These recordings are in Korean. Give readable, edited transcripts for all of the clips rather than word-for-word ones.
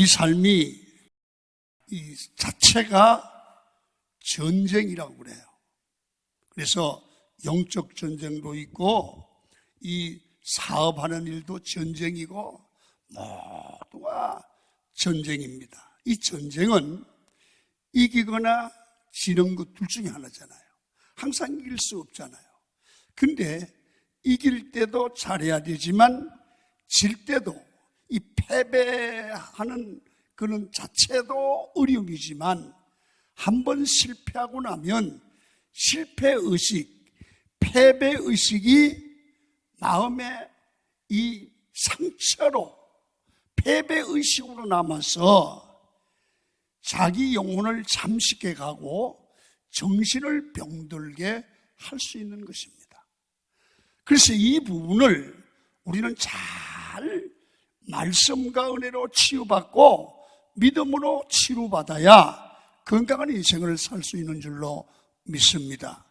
우리 삶이 이 자체가 전쟁이라고 그래요. 그래서 영적 전쟁도 있고 이 사업하는 일도 전쟁이고 모두가 전쟁입니다. 이 전쟁은 이기거나 지는 것 둘 중에 하나잖아요. 항상 이길 수 없잖아요. 근데 이길 때도 잘해야 되지만 질 때도 이 패배하는 그런 자체도 어려움이지만 한번 실패하고 나면 실패의식, 패배의식이 마음에 이 상처로 패배의식으로 남아서 자기 영혼을 잠식해 가고 정신을 병들게 할 수 있는 것입니다. 그래서 이 부분을 우리는 잘 말씀과 은혜로 치유받고 믿음으로 치료받아야 건강한 인생을 살 수 있는 줄로 믿습니다.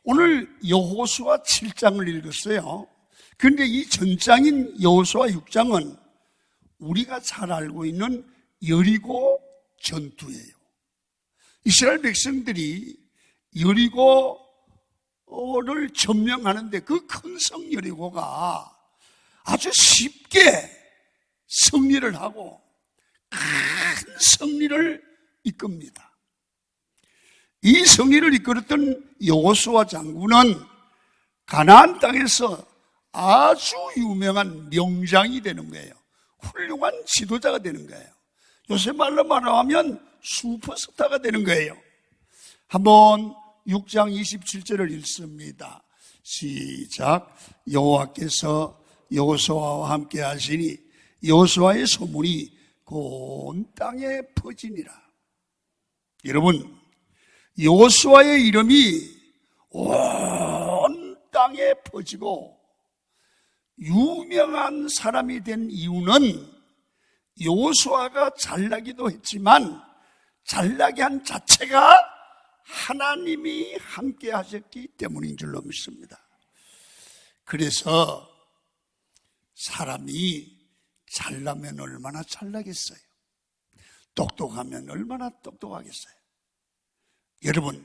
오늘 여호수아 7장을 읽었어요. 그런데 이 전장인 여호수아 6장은 우리가 잘 알고 있는 여리고 전투예요. 이스라엘 백성들이 여리고를 점령하는데 그 큰 성 여리고가 아주 쉽게 승리를 하고 큰 승리를 이끕니다. 이 승리를 이끌었던 여호수아 장군은 가나안 땅에서 아주 유명한 명장이 되는 거예요. 훌륭한 지도자가 되는 거예요. 요새 말로 말하면 슈퍼스타가 되는 거예요. 한번 6장 27절을 읽습니다. 시작. 여호와께서 여호수아와 함께 하시니 여호수아의 소문이 온 땅에 퍼지니라. 여러분, 여호수아의 이름이 온 땅에 퍼지고 유명한 사람이 된 이유는 여호수아가 잘나기도 했지만 잘나게 한 자체가 하나님이 함께 하셨기 때문인 줄로 믿습니다. 그래서 사람이 잘나면 얼마나 잘나겠어요? 똑똑하면 얼마나 똑똑하겠어요? 여러분,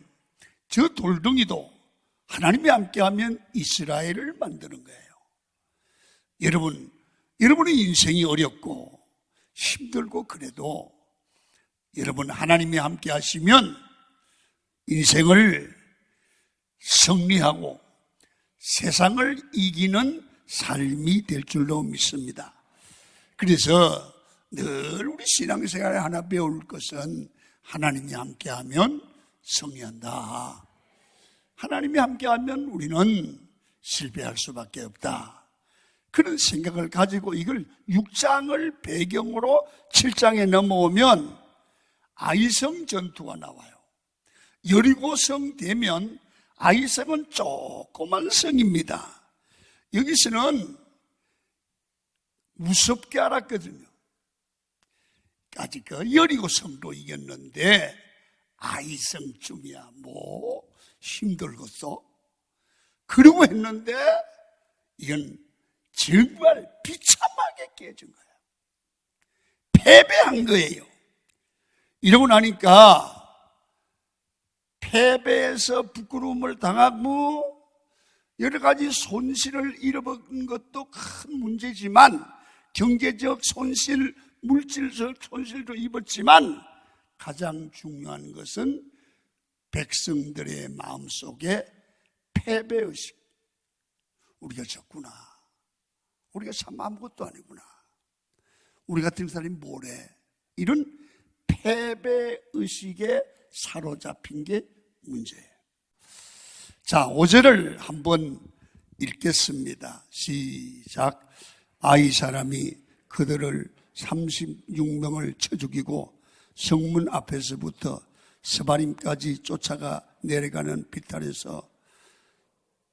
저 돌덩이도 하나님이 함께하면 이스라엘을 만드는 거예요. 여러분의 인생이 어렵고 힘들고 그래도 여러분 하나님이 함께 하시면 인생을 승리하고 세상을 이기는 삶이 될 줄로 믿습니다. 그래서 늘 우리 신앙생활에 하나 배울 것은 하나님이 함께하면 승리한다. 하나님이 함께하면 우리는 실패할 수밖에 없다. 그런 생각을 가지고 이걸 6장을 배경으로 7장에 넘어오면 아이성 전투가 나와요. 여리고성 되면 아이성은 조그만 성입니다. 여기서는 무섭게 알았거든요. 아직 그 여리고성도 이겼는데 아이성쯤이야 뭐 힘들겠어? 그러고 했는데 이건 정말 비참하게 깨진 거예요. 패배한 거예요. 이러고 나니까 패배해서 부끄러움을 당하고 여러 가지 손실을 잃어버린 것도 큰 문제지만 경제적 손실, 물질적 손실도 입었지만 가장 중요한 것은 백성들의 마음속에 패배의식. 우리가 졌구나. 우리가 참 아무것도 아니구나. 우리 같은 사람이 뭐래. 이런 패배의식에 사로잡힌 게 문제예요. 자, 5절을 한번 읽겠습니다. 시작. 아이 사람이 그들을 36명을 쳐 죽이고 성문 앞에서부터 스바림까지 쫓아가 내려가는 비탈에서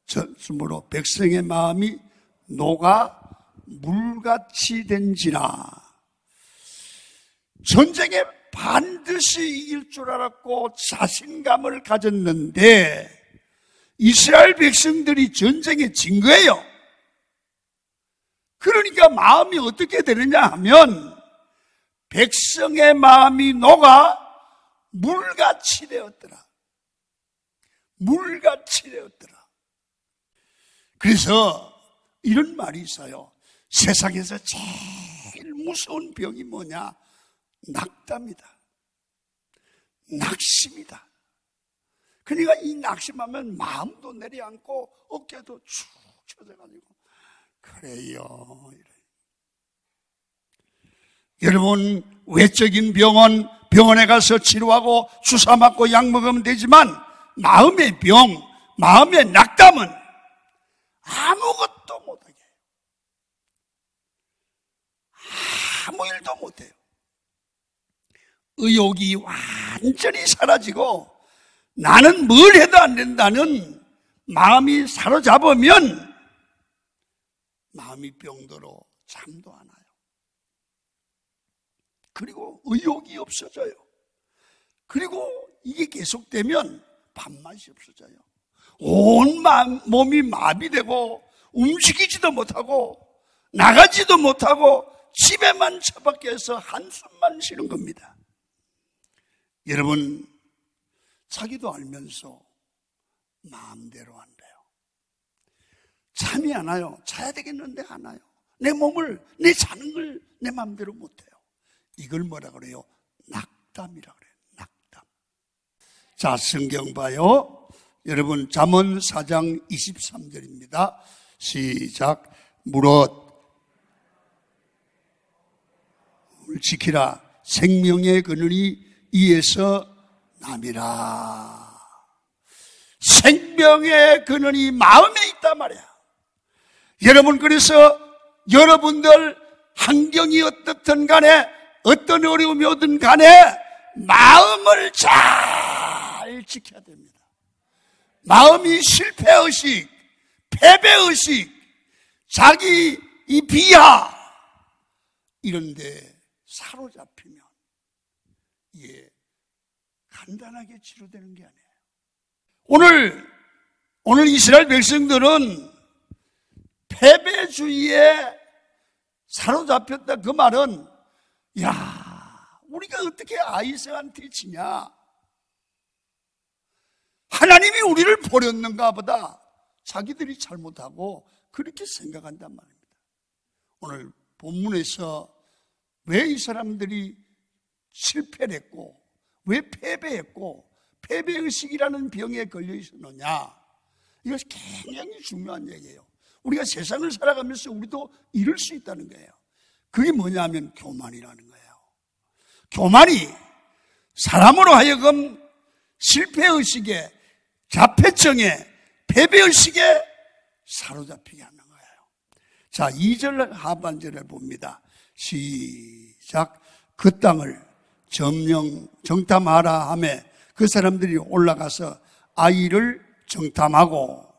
졌으므로 백성의 마음이 녹아 물같이 된지라. 전쟁에 반드시 이길 줄 알았고 자신감을 가졌는데 이스라엘 백성들이 전쟁에 진 거예요. 그러니까 마음이 어떻게 되느냐 하면 백성의 마음이 녹아 물같이 되었더라. 물같이 되었더라. 그래서 이런 말이 있어요. 세상에서 제일 무서운 병이 뭐냐? 낙담이다. 낙심이다. 그러니까 이 낙심하면 마음도 내려앉고 어깨도 축 처져가지고 그래요. 여러분, 외적인 병원에 가서 치료하고 주사 맞고 약 먹으면 되지만 마음의 병, 마음의 낙담은 아무것도 못하게 해요. 아무 일도 못해요. 의욕이 완전히 사라지고 나는 뭘 해도 안 된다는 마음이 사로잡으면 마음이 병들어 잠도 안 와요. 그리고 의욕이 없어져요. 그리고 이게 계속되면 밥맛이 없어져요. 온 몸이 마비되고 움직이지도 못하고 나가지도 못하고 집에만 처박혀서 한숨만 쉬는 겁니다. 여러분, 자기도 알면서 마음대로 안 돼요. 잠이 안 와요. 자야 되겠는데 안 와요. 내 자는 걸 내 마음대로 못해요. 이걸 뭐라 그래요? 낙담이라 그래요. 낙담. 자, 성경 봐요. 여러분, 잠언 4장 23절입니다. 시작. 무릇 지키라. 생명의 근원이 이에서 남이라. 생명의 근원이 마음에 있단 말이야. 여러분, 그래서 여러분들 환경이 어떻든 간에 어떤 어려움이 오든 간에 마음을 잘 지켜야 됩니다. 마음이 실패의식, 패배의식, 자기 이 비하 이런 데 사로잡히면 이게 간단하게 치료되는 게 아니에요. 오늘 이스라엘 백성들은 패배주의에 사로잡혔다. 그 말은 우리가 어떻게 아이성한테 치냐? 하나님이 우리를 버렸는가 보다 자기들이 잘못하고 그렇게 생각한단 말입니다. 오늘 본문에서 왜 이 사람들이 실패를 했고 왜 패배했고 패배의식이라는 병에 걸려 있었느냐? 이것이 굉장히 중요한 얘기예요. 우리가 세상을 살아가면서 우리도 이럴 수 있다는 거예요. 그게 뭐냐면 교만이라는 거예요. 교만이 사람으로 하여금 실패의식에, 자폐증에, 패배의식에 사로잡히게 하는 거예요. 자, 2절 하반절을 봅니다. 시작. 그 땅을 정탐하라 하매 그 사람들이 올라가서 아이를 정탐하고,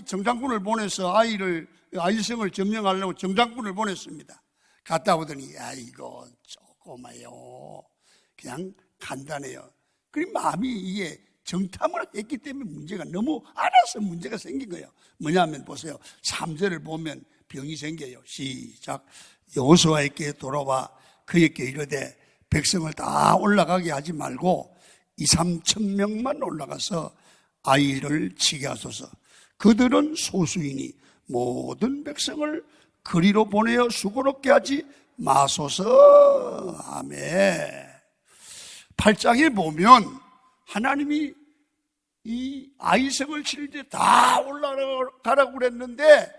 정탐꾼을 보내서 아이성을 점령하려고 정탐꾼을 보냈습니다. 갔다 오더니 이거 조그마요. 그냥 간단해요. 그리고 마음이 이게 정탐을 했기 때문에 문제가 너무 알아서 문제가 생긴 거예요. 뭐냐면 보세요. 3절을 보면 병이 생겨요. 시작. 여호수아에게 돌아와 그에게 이르되 백성을 다 올라가게 하지 말고 2-3천 명만 올라가서 아이를 치게 하소서. 그들은 소수이니 모든 백성을 그리로 보내어 수고롭게 하지 마소서. 아멘. 8장에 보면 하나님이 이 아이성을 칠 때 다 올라가라고 그랬는데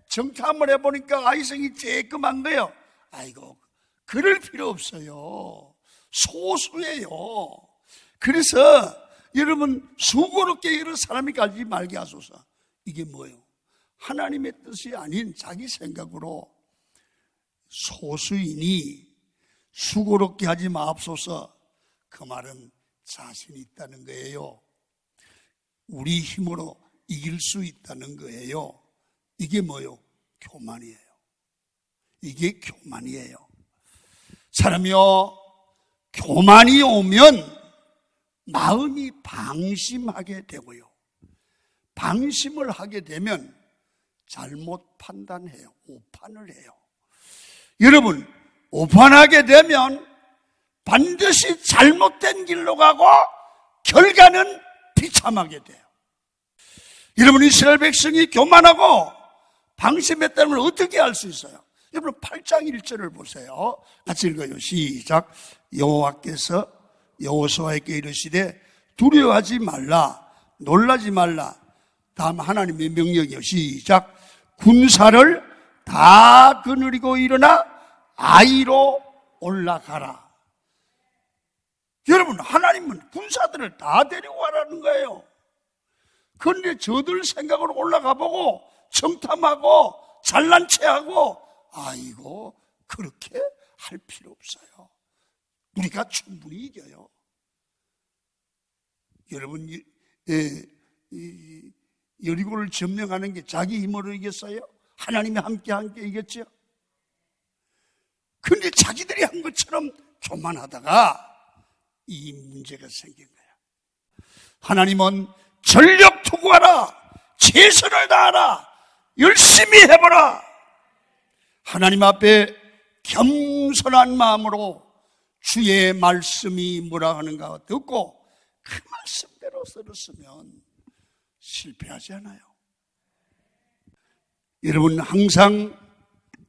정탐을 해보니까 아이성이 쬐끔한 거예요. 아이고, 그럴 필요 없어요. 소수예요. 그래서 여러분, 수고롭게 여러 사람이 가지 말게 하소서. 이게 뭐예요? 하나님의 뜻이 아닌 자기 생각으로 소수이니 수고롭게 하지 마옵소서. 그 말은 자신이 있다는 거예요. 우리 힘으로 이길 수 있다는 거예요. 이게 뭐예요? 교만이에요. 이게 교만이에요. 사람이요, 교만이 오면 마음이 방심하게 되고요. 방심을 하게 되면 잘못 판단해요. 오판을 해요. 여러분, 오판하게 되면 반드시 잘못된 길로 가고 결과는 비참하게 돼요. 여러분, 이스라엘 백성이 교만하고 방심했다는 걸 어떻게 알 수 있어요? 여러분, 8장 1절을 보세요. 같이 읽어요. 시작. 여호와께서 여호수아에게 이르시되 두려워하지 말라, 놀라지 말라. 다음 하나님의 명령이요. 시작. 군사를 다 거느리고 일어나 아이로 올라가라. 여러분, 하나님은 군사들을 다 데리고 가라는 거예요. 그런데 저들 생각으로 올라가 보고 정탐하고 잘난 체하고, 아이고, 그렇게 할 필요 없어요. 우리가 충분히 이겨요. 여러분, 여리고를 점령하는 게 자기 힘으로 이겼어요? 하나님이 함께 이겼죠? 그런데 자기들이 한 것처럼 교만하다가 이 문제가 생긴 거야. 하나님은 전력 투구하라, 최선을 다하라, 열심히 해보라. 하나님 앞에 겸손한 마음으로 주의 말씀이 뭐라 하는가 듣고 그 말씀대로 들었으면 실패하지 않아요. 여러분, 항상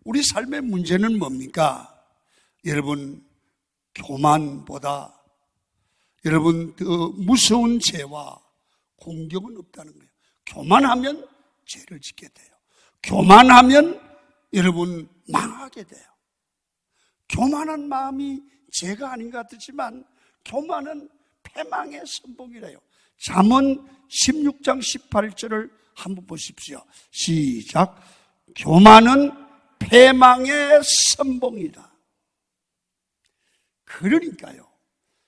우리 삶의 문제는 뭡니까? 여러분, 교만보다 여러분 더 무서운 죄와 공격은 없다는 거예요. 교만하면 죄를 짓게 돼요. 교만하면 여러분 망하게 돼요. 교만한 마음이 죄가 아닌 것 같지만 교만은 패망의 선봉이래요. 잠언 16장 18절을 한번 보십시오. 시작. 교만은 패망의 선봉이다. 그러니까요,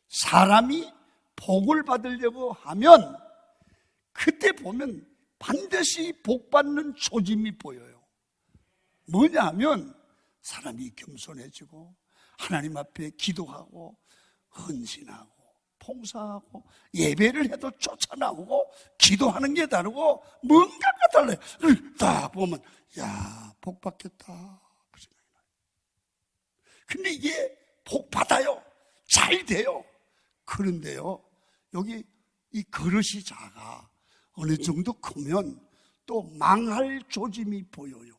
사람이 복을 받으려고 하면 그때 보면 반드시 복 받는 조짐이 보여요. 뭐냐 하면 사람이 겸손해지고 하나님 앞에 기도하고 헌신하고 봉사하고 예배를 해도 쫓아나오고 기도하는 게 다르고 뭔가가 달라요. 딱 보면 야, 복 받겠다 그 생각이 나요. 근데 이게 복 받아요. 잘 돼요. 그런데요, 여기 이 그릇이 작아 어느 정도 크면 또 망할 조짐이 보여요.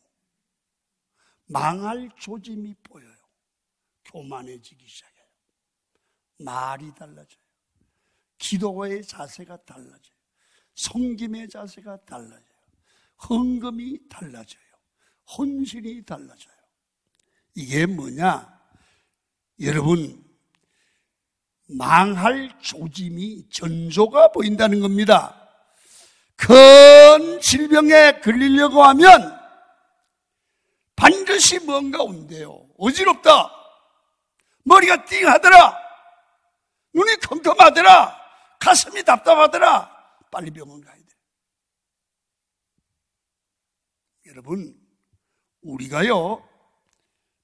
망할 조짐이 보여요. 교만해지기 시작해요. 말이 달라져요. 기도의 자세가 달라져요. 섬김의 자세가 달라져요. 헌금이 달라져요. 헌신이 달라져요. 이게 뭐냐? 여러분, 망할 조짐이 전조가 보인다는 겁니다. 큰 질병에 걸리려고 하면 반드시 뭔가 온대요. 어지럽다. 머리가 띵하더라. 눈이 컴컴하더라. 가슴이 답답하더라. 빨리 병원 가야 돼. 여러분, 우리가요,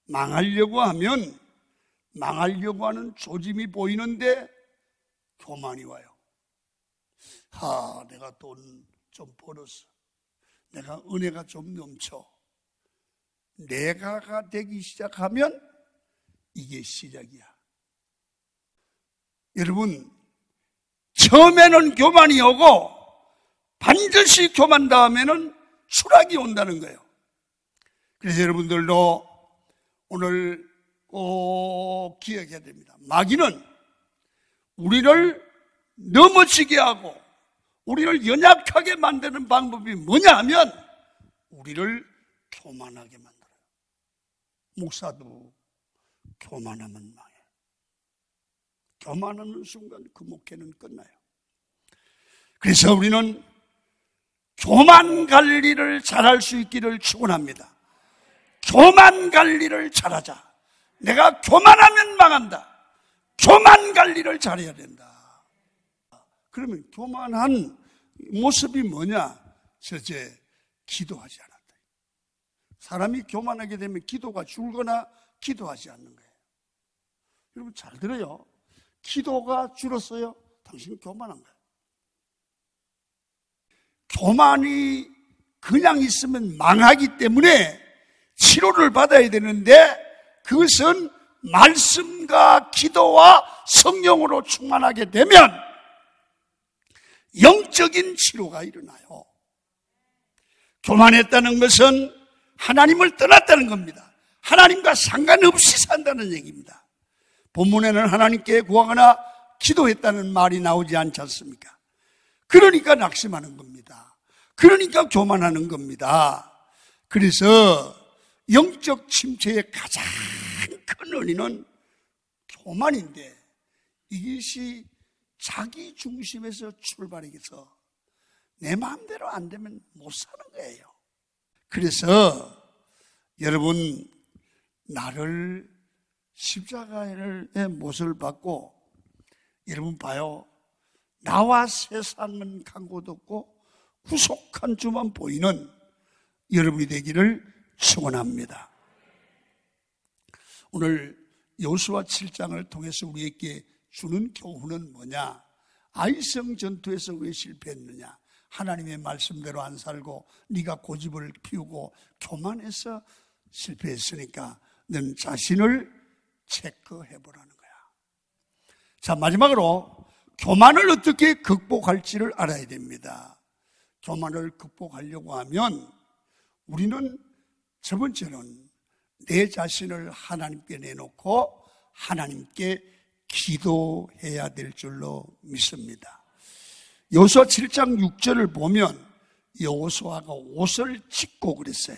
망하려고 하면 망하려고 하는 조짐이 보이는데 교만이 와요. 내가 돈 좀 벌었어. 내가 은혜가 좀 넘쳐. 내가가 되기 시작하면 이게 시작이야. 여러분, 처음에는 교만이 오고 반드시 교만 다음에는 추락이 온다는 거예요. 그래서 여러분들도 오늘 꼭 기억해야 됩니다. 마귀는 우리를 넘어지게 하고 우리를 연약하게 만드는 방법이 뭐냐 하면 우리를 교만하게 만들어요. 목사도 교만하면 망해. 교만하는 순간 그 목회는 끝나요. 그래서 우리는 교만 관리를 잘할 수 있기를 축원합니다. 교만 관리를 잘하자. 내가 교만하면 망한다. 교만 관리를 잘해야 된다. 그러면 교만한 모습이 뭐냐? 첫째, 기도하지 않았다. 사람이 교만하게 되면 기도가 줄거나 기도하지 않는 거예요. 여러분 잘 들어요. 기도가 줄었어요? 당신은 교만한 거예요. 교만이 그냥 있으면 망하기 때문에 치료를 받아야 되는데 그것은 말씀과 기도와 성령으로 충만하게 되면 영적인 치료가 일어나요. 교만했다는 것은 하나님을 떠났다는 겁니다. 하나님과 상관없이 산다는 얘기입니다. 본문에는 하나님께 구하거나 기도했다는 말이 나오지 않지 않습니까? 그러니까 낙심하는 겁니다. 그러니까 교만하는 겁니다. 그래서 영적 침체의 가장 큰 원인은 교만인데, 이것이 자기 중심에서 출발해서 내 마음대로 안 되면 못 사는 거예요. 그래서 여러분, 나를 십자가의 못을 받고, 여러분 봐요. 나와 세상은 간 곳 없고 구속한 주만 보이는 여러분이 되기를 축원합니다. 오늘 여호수아 7장을 통해서 우리에게 주는 교훈은 뭐냐? 아이성 전투에서 왜 실패했느냐? 하나님의 말씀대로 안 살고 네가 고집을 피우고 교만해서 실패했으니까 넌 자신을 체크해보라는 거야. 자, 마지막으로 교만을 어떻게 극복할지를 알아야 됩니다. 교만을 극복하려고 하면 우리는 첫 번째는 내 자신을 하나님께 내놓고 하나님께 기도해야 될 줄로 믿습니다. 여호수아 7장 6절을 보면 여호수아가 옷을 찢고 그랬어요.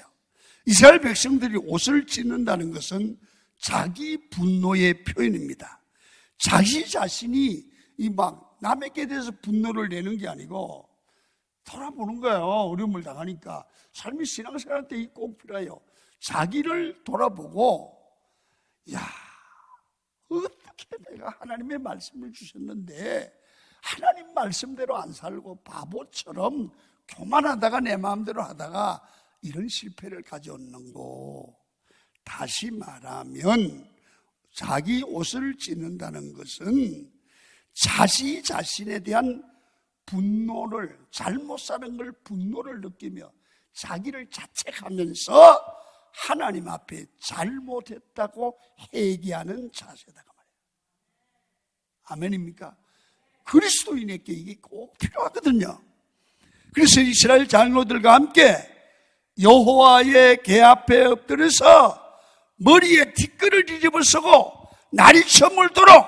이스라엘 백성들이 옷을 찢는다는 것은 자기 분노의 표현입니다. 자기 자신이 막 남에게 대해서 분노를 내는 게 아니고 돌아보는 거예요. 어려움을 당하니까. 삶이 신앙생활한테 꼭 필요해요. 자기를 돌아보고, 야, 어떻게 내가 하나님의 말씀을 주셨는데 하나님 말씀대로 안 살고 바보처럼 교만하다가 내 마음대로 하다가 이런 실패를 가져오는고. 다시 말하면 자기 옷을 찢는다는 것은 자기 자신에 대한 분노를, 잘못 사는 걸 분노를 느끼며 자기를 자책하면서 하나님 앞에 잘못했다고 회개하는 자세다 그 말이에요. 아멘입니까? 그리스도인에게 이게 꼭 필요하거든요. 그래서 이스라엘 장로들과 함께 여호와의 궤 앞에 엎드려서 머리에 티끌을 뒤집어쓰고 날이 저물도록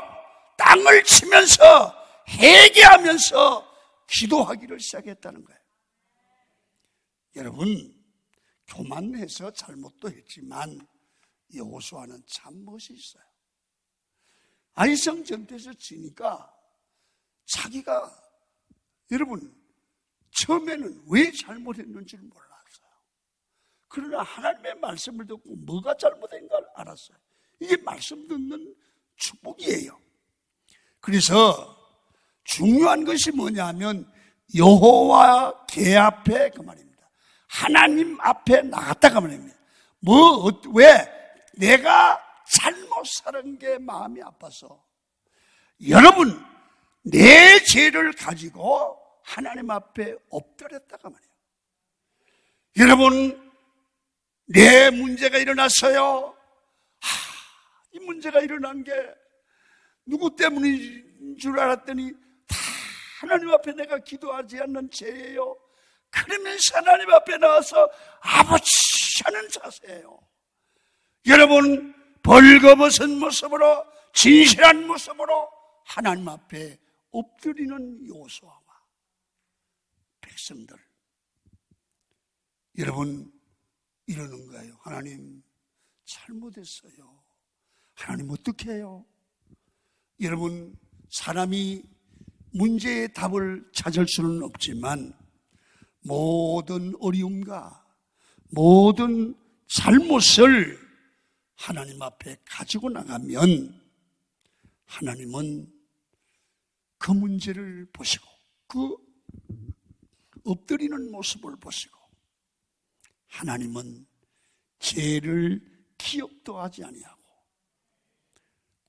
땅을 치면서 회개하면서 기도하기를 시작했다는 거예요. 여러분, 교만해서 잘못도 했지만 여호수아는 참 멋있어요. 아이성 전투에서 지니까 자기가, 여러분, 처음에는 왜 잘못했는지를 몰랐어요. 그러나 하나님의 말씀을 듣고 뭐가 잘못된 걸 알았어요. 이게 말씀 듣는 축복이에요. 그래서 중요한 것이 뭐냐면 여호와 궤 앞에 그 말입니다. 하나님 앞에 나갔다가 말입니다. 왜? 내가 잘못 사는 게 마음이 아파서. 여러분, 내 죄를 가지고 하나님 앞에 엎드렸다가 말이에요. 여러분, 내 문제가 일어났어요. 이 문제가 일어난 게 누구 때문인 줄 알았더니 다 하나님 앞에 내가 기도하지 않는 죄예요. 그러면서 하나님 앞에 나와서 아버지 하는 자세예요. 여러분, 벌거벗은 모습으로, 진실한 모습으로 하나님 앞에 엎드리는 여호수아와 백성들. 여러분, 이러는 거예요. 하나님, 잘못했어요. 하나님, 어떻게 해요? 여러분, 사람이 문제의 답을 찾을 수는 없지만 모든 어려움과 모든 잘못을 하나님 앞에 가지고 나가면 하나님은 그 문제를 보시고 그 엎드리는 모습을 보시고 하나님은 죄를 기억도 하지 아니하고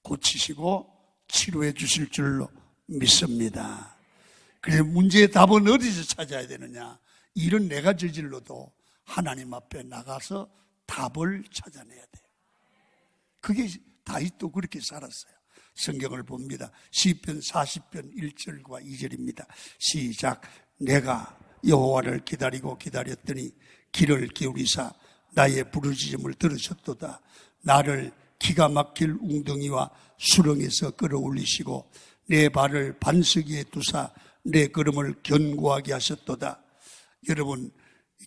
고치시고 치료해 주실 줄로 믿습니다. 그래서 문제의 답은 어디서 찾아야 되느냐? 일은 내가 저질러도 하나님 앞에 나가서 답을 찾아내야 돼요. 그게 다윗도 그렇게 살았어요. 성경을 봅니다. 시편 40편 1절과 2절입니다. 시작. 내가 여호와를 기다리고 기다렸더니 귀를 기울이사 나의 부르짖음을 들으셨도다. 나를 기가 막힐 웅덩이와 수렁에서 끌어올리시고 내 발을 반석 위에 두사 내 걸음을 견고하게 하셨도다. 여러분,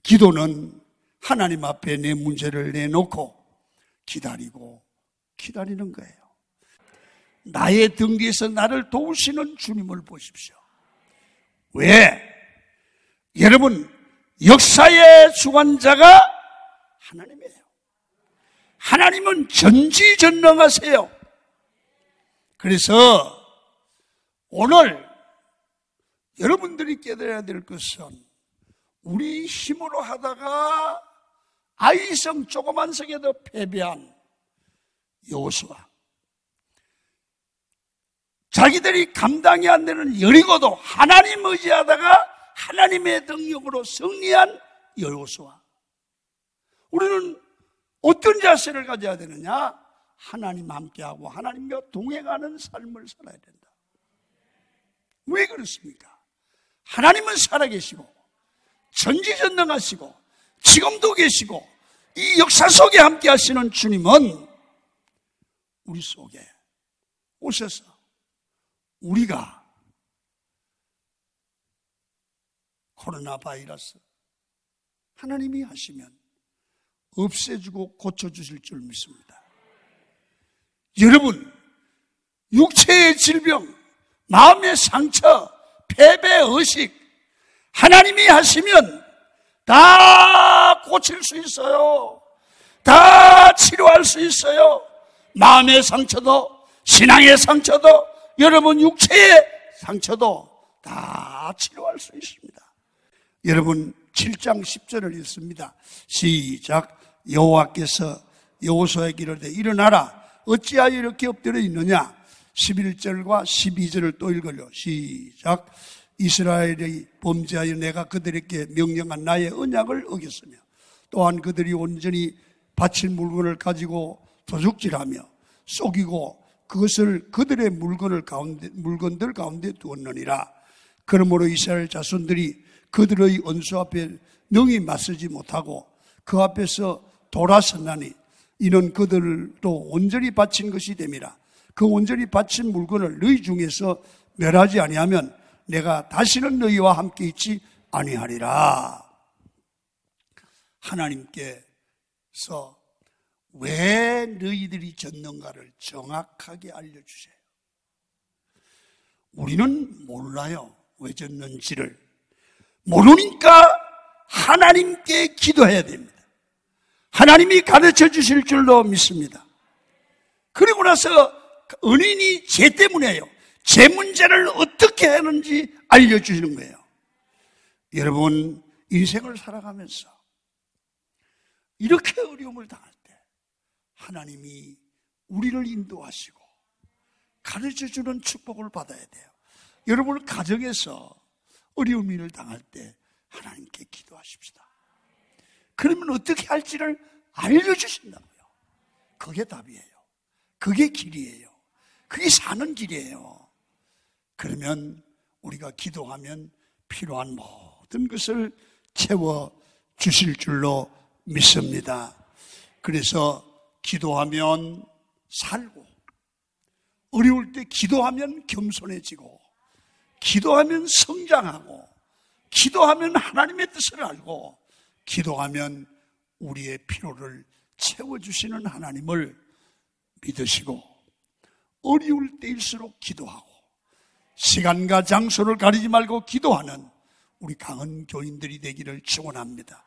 기도는 하나님 앞에 내 문제를 내놓고 기다리고 기다리는 거예요. 나의 등 뒤에서 나를 도우시는 주님을 보십시오. 왜? 여러분, 역사의 주관자가 하나님이에요. 하나님은 전지전능하세요. 그래서 오늘 여러분들이 깨달아야 될 것은 우리 힘으로 하다가 아이성 조그만 성에도 패배한 여호수아, 자기들이 감당이 안 되는 여리고도 하나님 의지하다가 하나님의 능력으로 승리한 여호수아. 우리는 어떤 자세를 가져야 되느냐? 하나님 함께하고 하나님과 동행하는 삶을 살아야 된다. 왜 그렇습니까? 하나님은 살아계시고 전지전능하시고 지금도 계시고 이 역사 속에 함께 하시는 주님은 우리 속에 오셔서 우리가 코로나 바이러스 하나님이 하시면 없애주고 고쳐주실 줄 믿습니다. 여러분, 육체의 질병, 마음의 상처, 패배, 의식 하나님이 하시면 다 고칠 수 있어요. 다 치료할 수 있어요. 마음의 상처도, 신앙의 상처도, 여러분 육체의 상처도 다 치료할 수 있습니다. 여러분 7장 10절을 읽습니다. 시작. 여호와께서 여호수아에게 이르되 일어나라. 어찌하여 이렇게 엎드려 있느냐. 11절과 12절을 또 읽어요. 시작. 이스라엘이 범죄하여 내가 그들에게 명령한 나의 언약을 어겼으며 또한 그들이 온전히 바친 물건을 가지고 도둑질하며 속이고 그것을 그들의 물건들 가운데 두었느니라. 그러므로 이스라엘 자손들이 그들의 원수 앞에 능히 맞서지 못하고 그 앞에서 돌아섰나니 이는 그들도 온전히 바친 것이 됨이라. 그 온전히 바친 물건을 너희 중에서 멸하지 아니하면 내가 다시는 너희와 함께 있지 아니하리라. 하나님께서 왜 너희들이 졌는가를 정확하게 알려주세요. 우리는 몰라요. 왜 졌는지를. 모르니까 하나님께 기도해야 됩니다. 하나님이 가르쳐 주실 줄로 믿습니다. 그리고 나서 은인이 죄 때문에요. 제 문제를 어떻게 하는지 알려주시는 거예요. 여러분, 인생을 살아가면서 이렇게 어려움을 당할 때 하나님이 우리를 인도하시고 가르쳐주는 축복을 받아야 돼요. 여러분, 가정에서 어려운 일을 당할 때 하나님께 기도하십시다. 그러면 어떻게 할지를 알려주신다고요. 그게 답이에요. 그게 길이에요. 그게 사는 길이에요. 그러면 우리가 기도하면 필요한 모든 것을 채워주실 줄로 믿습니다. 그래서 기도하면 살고, 어려울 때 기도하면 겸손해지고, 기도하면 성장하고, 기도하면 하나님의 뜻을 알고, 기도하면 우리의 필요를 채워주시는 하나님을 믿으시고, 어려울 때일수록 기도하고, 시간과 장소를 가리지 말고 기도하는 우리 강한 교인들이 되기를 축원합니다.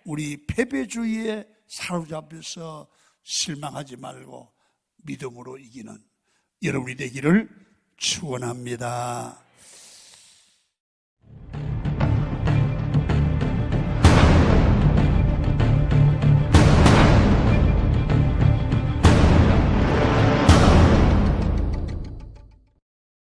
우리 패배주의에 사로잡혀서 실망하지 말고 믿음으로 이기는 여러분이 되기를 축원합니다.